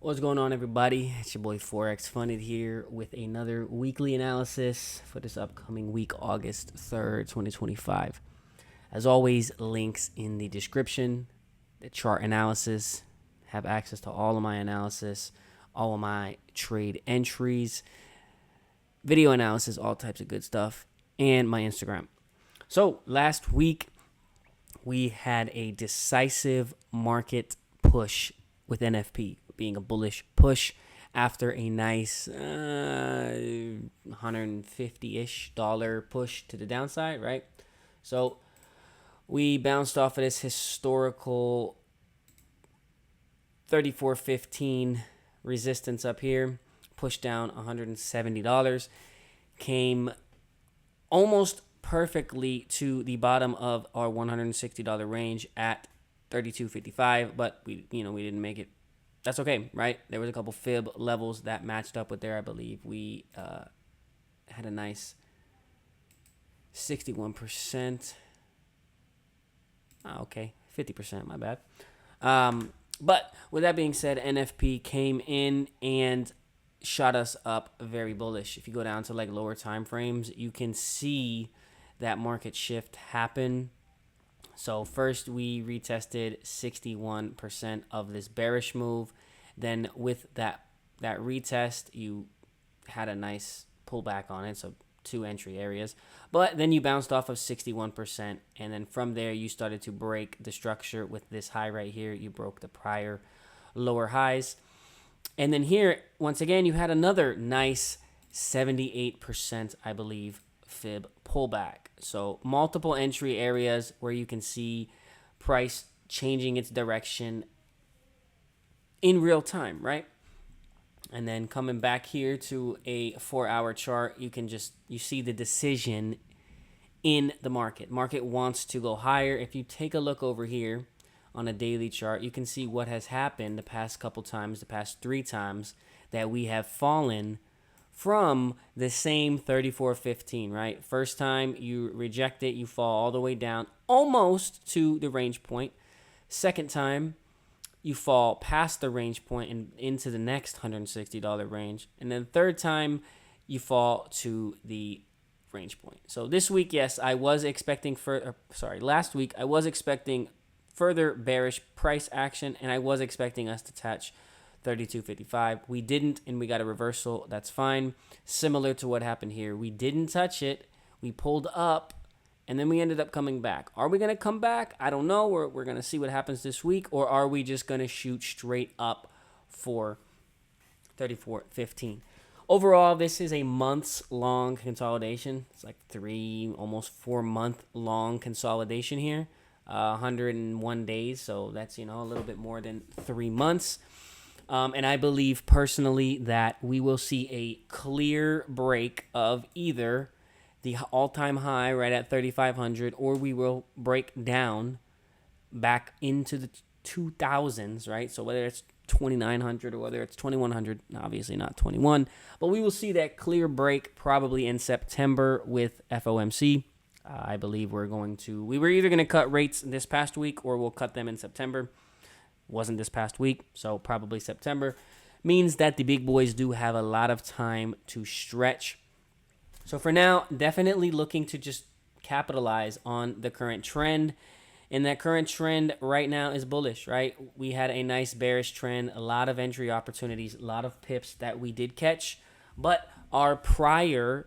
What's going on, everybody? It's your boy ForexFunded here with another weekly analysis for this upcoming week, August 3rd, 2025. As always, links in the description, the chart analysis, have access to all of my analysis, all of my trade entries, video analysis, all types of good stuff, and my Instagram. So last week, we had a decisive market push with NFP being a bullish push after a nice $150-ish push to the downside, right? So we bounced off of this historical 34.15 resistance up here, pushed down $170, came almost perfectly to the bottom of our $160 range at 32.55, but we didn't make it. That's okay, right? There was a couple fib levels that matched up with there. I believe we had a nice 61%. Okay, 50%, my bad. But with that being said, NFP came in and shot us up very bullish. If you go down to like lower time frames, you can see that market shift happen. So first we retested 61% of this bearish move. Then with that retest, you had a nice pullback on it. So two entry areas. But then you bounced off of 61%. And then from there, you started to break the structure with this high right here. You broke the prior lower highs. And then here, once again, you had another nice 78%, I believe, fib pullback. So multiple entry areas where you can see price changing its direction in real time, right? And then coming back here to a 4-hour chart, you see the decision in the market. Market wants to go higher. If you take a look over here on a daily chart, you can see what has happened the past couple times, the past 3 times that we have fallen from the same 34.15, right? First time you reject it, you fall all the way down almost to the range point. Second time, you fall past the range point and into the next $160 range. And then third time, you fall to the range point. So this week, yes, I was expecting last week, I was expecting further bearish price action, and I was expecting us to touch 32.55. We didn't, and we got a reversal. That's fine. Similar to what happened here. We didn't touch it. We pulled up, and then we ended up coming back. Are we going to come back? I don't know. We're going to see what happens this week, or are we just going to shoot straight up for 34.15? Overall, this is a months-long consolidation. It's like almost 4-month-long consolidation here. 101 days, so that's, a little bit more than 3 months. And I believe personally that we will see a clear break of either the all-time high right at 3,500, or we will break down back into the 2000s, right? So whether it's 2,900 or whether it's 2,100, obviously not 21, but we will see that clear break probably in September with FOMC. I believe we were either going to cut rates this past week or we'll cut them in September. Wasn't this past week, so probably September. Means that the big boys do have a lot of time to stretch. So for now, definitely looking to just capitalize on the current trend. And that current trend right now is bullish, right? We had a nice bearish trend, a lot of entry opportunities, a lot of pips that we did catch. But our prior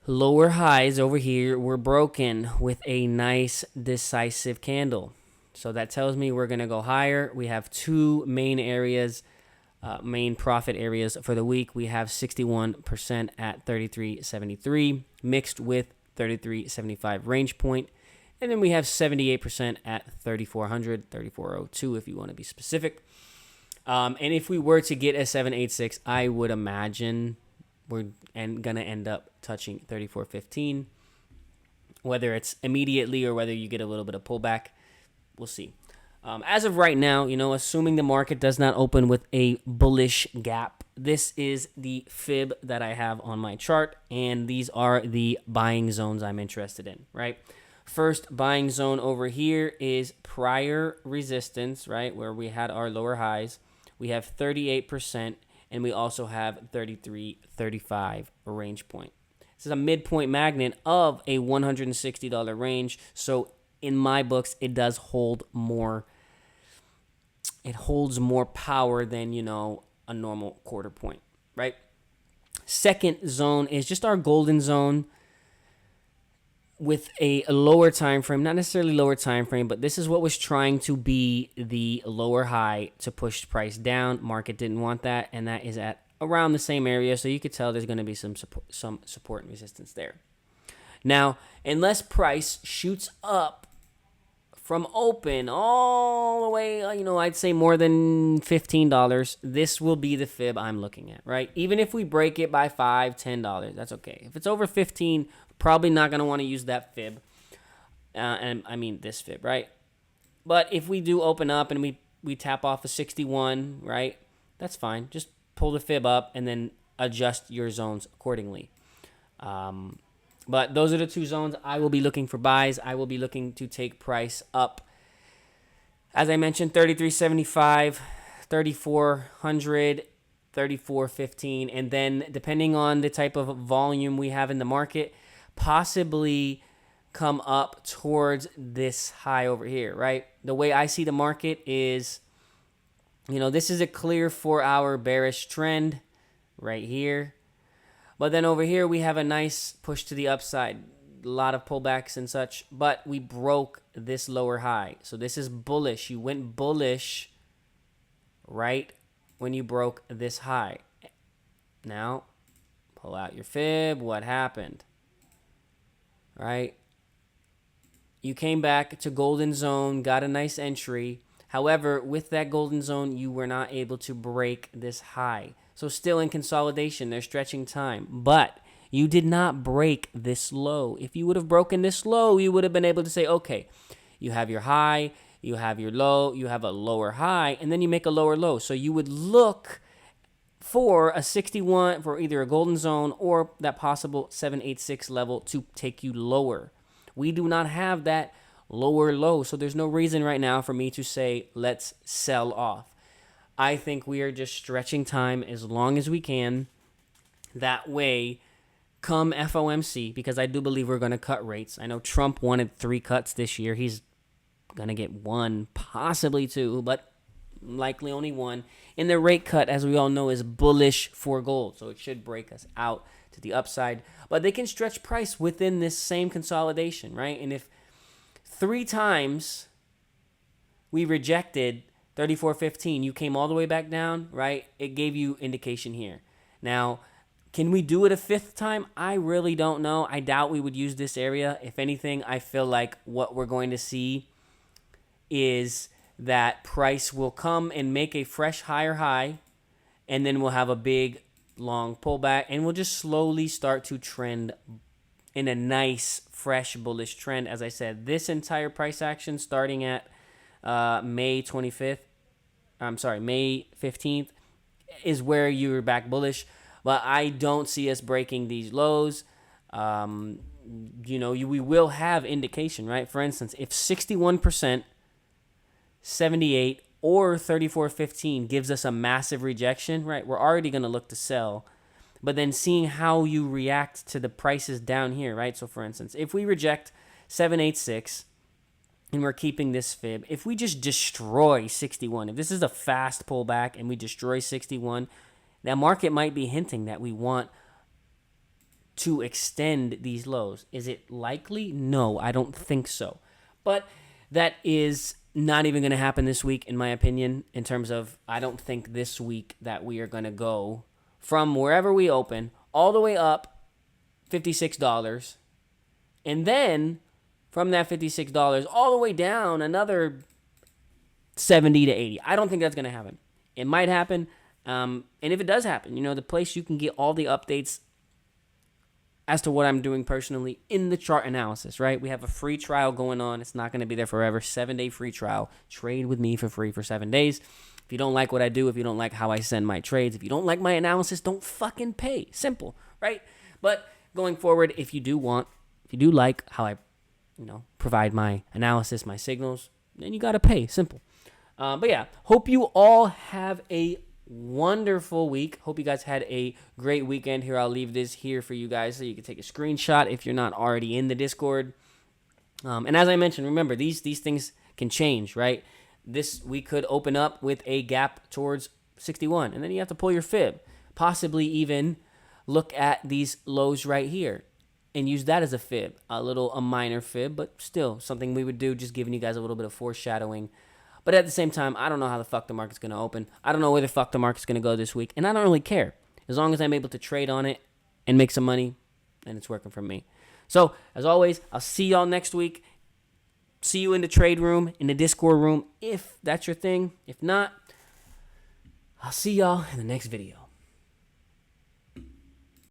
lower highs over here were broken with a nice decisive candle. So that tells me we're going to go higher. We have 2 main areas, main profit areas for the week. We have 61% at 33.73 mixed with 33.75 range point. And then we have 78% at 3,400, 3,402 if you want to be specific. And if we were to get a 786, I would imagine we're going to end up touching 34.15. Whether it's immediately or whether you get a little bit of pullback, we'll see. As of right now, assuming the market does not open with a bullish gap, this is the fib that I have on my chart, and these are the buying zones I'm interested in, right? First buying zone over here is prior resistance, right, where we had our lower highs. we have 38%, and we also have 33.35 range point. This is a midpoint magnet of a $160 range. So in my books, it does hold more. It holds more power than, a normal quarter point, right? Second zone is just our golden zone with a lower time frame, not necessarily lower time frame, but this is what was trying to be the lower high to push price down. Market didn't want that, and that is at around the same area, so you could tell there's going to be some support and resistance there. Now, unless price shoots up from open all the way, I'd say more than $15, this will be the fib I'm looking at, right? Even if we break it by $5, $10, that's okay. If it's over 15, probably not going to want to use that fib. And I mean this fib, right? But if we do open up and we tap off a 61, right? That's fine. Just pull the fib up and then adjust your zones accordingly. But those are the two zones I will be looking for buys. I will be looking to take price up. As I mentioned, 33.75, 3,400, 34.15, and then depending on the type of volume we have in the market, possibly come up towards this high over here, right? The way I see the market is, this is a clear 4-hour bearish trend right here. But then over here, we have a nice push to the upside. A lot of pullbacks and such. But we broke this lower high. So this is bullish. You went bullish right when you broke this high. Now, pull out your fib. What happened? Right? You came back to golden zone, got a nice entry. However, with that golden zone, you were not able to break this high. So still in consolidation, they're stretching time. But you did not break this low. If you would have broken this low, you would have been able to say, okay, you have your high, you have your low, you have a lower high, and then you make a lower low. So you would look for a 61 for either a golden zone or that possible 786 level to take you lower. We do not have that lower low. So there's no reason right now for me to say, let's sell off. I think we are just stretching time as long as we can. That way, come FOMC, because I do believe we're going to cut rates. I know Trump wanted 3 cuts this year. He's going to get 1, possibly 2, but likely only 1. And the rate cut, as we all know, is bullish for gold. So it should break us out to the upside. But they can stretch price within this same consolidation, right? And if 3 times we rejected 34.15, you came all the way back down, right? It gave you indication here. Now, can we do it a 5th time? I really don't know. I doubt we would use this area. If anything, I feel like what we're going to see is that price will come and make a fresh higher high, and then we'll have a big, long pullback, and we'll just slowly start to trend in a nice, fresh, bullish trend. As I said, this entire price action starting at May 15th is where you're back bullish. But I don't see us breaking these lows. We will have indication, right? For instance, if 61%, 78, or 34.15 gives us a massive rejection, right? We're already going to look to sell. But then seeing how you react to the prices down here, right? So for instance, if we reject 786, and we're keeping this fib, if we just destroy 61, if this is a fast pullback and we destroy 61, that market might be hinting that we want to extend these lows. Is it likely? No, I don't think so. But that is not even going to happen this week, in my opinion, in terms of I don't think this week that we are going to go from wherever we open all the way up $56, and then from that $56 all the way down another 70 to 80. I don't think that's going to happen. It might happen. And if it does happen, the place you can get all the updates as to what I'm doing personally in the chart analysis, right? We have a free trial going on. It's not going to be there forever. 7-day free trial. Trade with me for free for 7 days. If you don't like what I do, if you don't like how I send my trades, if you don't like my analysis, don't fucking pay. Simple, right? But going forward, if you do like how I provide my analysis, my signals, then you got to pay. Simple. But yeah, hope you all have a wonderful week. Hope you guys had a great weekend. Here, I'll leave this here for you guys so you can take a screenshot if you're not already in the Discord. And as I mentioned, remember, these things can change, right? We could open up with a gap towards 61, and then you have to pull your fib. Possibly even look at these lows right here and use that as a fib. A minor fib, but still something we would do, just giving you guys a little bit of foreshadowing. But at the same time, I don't know how the fuck the market's going to open. I don't know where the fuck the market's going to go this week, and I don't really care. As long as I'm able to trade on it and make some money, and it's working for me. So, as always, I'll see y'all next week. See you in the trade room, in the Discord room, if that's your thing. If not, I'll see y'all in the next video.